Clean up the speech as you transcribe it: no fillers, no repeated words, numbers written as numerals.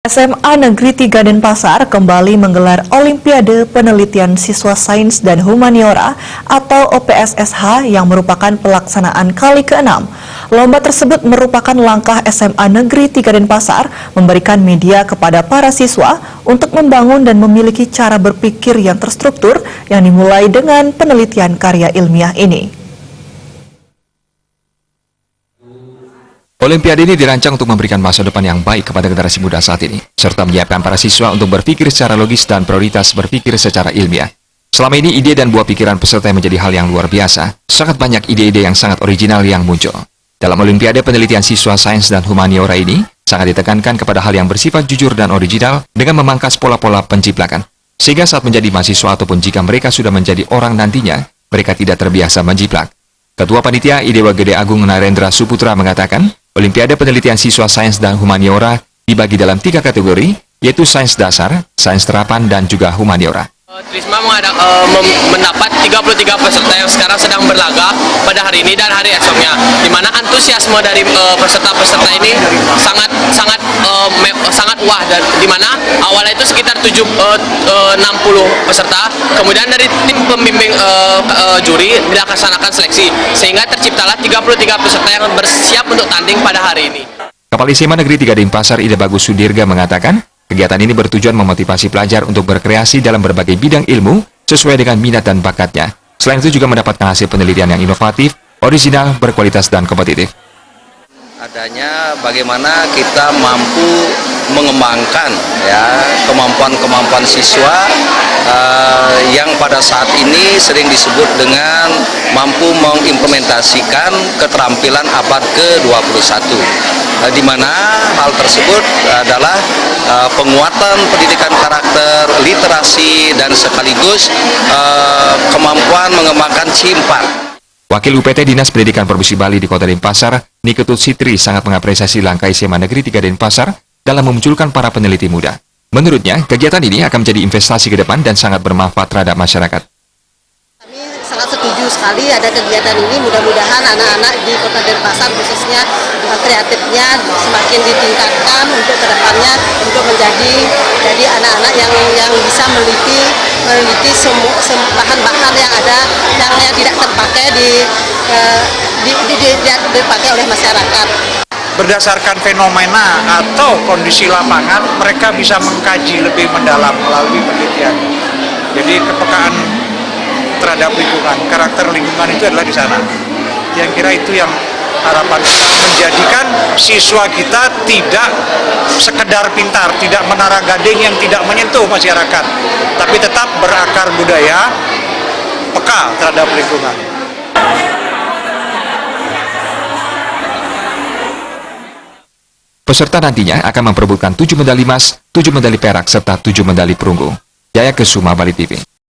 SMA Negeri 3 Denpasar kembali menggelar Olimpiade Penelitian Siswa Sains dan Humaniora atau OPSSH yang merupakan pelaksanaan kali ke-6. Lomba tersebut merupakan langkah SMA Negeri 3 Denpasar memberikan media kepada para siswa untuk membangun dan memiliki cara berpikir yang terstruktur yang dimulai dengan penelitian karya ilmiah ini. Olimpiade ini dirancang untuk memberikan masa depan yang baik kepada generasi muda saat ini, serta menyiapkan para siswa untuk berpikir secara logis dan prioritas berpikir secara ilmiah. Selama ini ide dan buah pikiran peserta menjadi hal yang luar biasa. Sangat banyak ide-ide yang sangat original yang muncul. Dalam Olimpiade Penelitian Siswa Sains dan Humaniora ini, sangat ditekankan kepada hal yang bersifat jujur dan original dengan memangkas pola-pola penciplakan. Sehingga saat menjadi mahasiswa ataupun jika mereka sudah menjadi orang nantinya, mereka tidak terbiasa menjiplak. Ketua Panitia Idewa Gede Agung Narendra Suputra mengatakan, Olimpiade Penelitian Siswa Sains dan Humaniora dibagi dalam 3 kategori, yaitu sains dasar, sains terapan, dan juga humaniora. Trisma mendapat 33 peserta yang sekarang sedang berlaga pada hari ini dan hari esoknya, di mana antusiasme dari peserta-peserta ini sangat wah, dan di mana awalnya itu sekitar 60 peserta, kemudian dari tim pembimbing juri dilaksanakan seleksi sehingga terciptalah 33 peserta yang bersiap untuk tanding pada hari ini. Kepala SMA Negeri 3 Denpasar Ida Bagus Sudirga mengatakan, kegiatan ini bertujuan memotivasi pelajar untuk berkreasi dalam berbagai bidang ilmu sesuai dengan minat dan bakatnya. Selain itu juga mendapatkan hasil penelitian yang inovatif, original, berkualitas, dan kompetitif. Adanya bagaimana kita mampu mengembangkan kemampuan-kemampuan siswa yang pada saat ini sering disebut dengan mampu mengimplementasikan keterampilan abad ke-21, di mana hal tersebut adalah penguatan pendidikan karakter, literasi, dan sekaligus kemampuan mengembangkan cimpak. Wakil UPT Dinas Pendidikan Provinsi Bali di Kota Denpasar, Niketut Sitri, sangat mengapresiasi langkah SMA Negeri 3 Denpasar dalam memunculkan para peneliti muda. Menurutnya, kegiatan ini akan menjadi investasi ke depan dan sangat bermanfaat terhadap masyarakat. Kami sangat setuju sekali ada kegiatan ini. Mudah-mudahan anak-anak di Kota Denpasar khususnya kreatifnya semakin ditingkatkan untuk kedepannya untuk menjadi anak-anak yang bisa meneliti semua bahan-bahan yang ada yang tidak terpakai dipakai oleh masyarakat. Berdasarkan fenomena atau kondisi lapangan, mereka bisa mengkaji lebih mendalam melalui penelitian. Jadi kepekaan terhadap lingkungan, karakter lingkungan itu adalah di sana. Yang kira itu yang harapan kita, menjadikan siswa kita tidak sekedar pintar, tidak menara gading yang tidak menyentuh masyarakat, tapi tetap berakar budaya, peka terhadap lingkungan. Peserta nantinya akan memperebutkan 7 medali emas, 7 medali perak, serta 7 medali perunggu. Jaya Kesuma, Bali TV.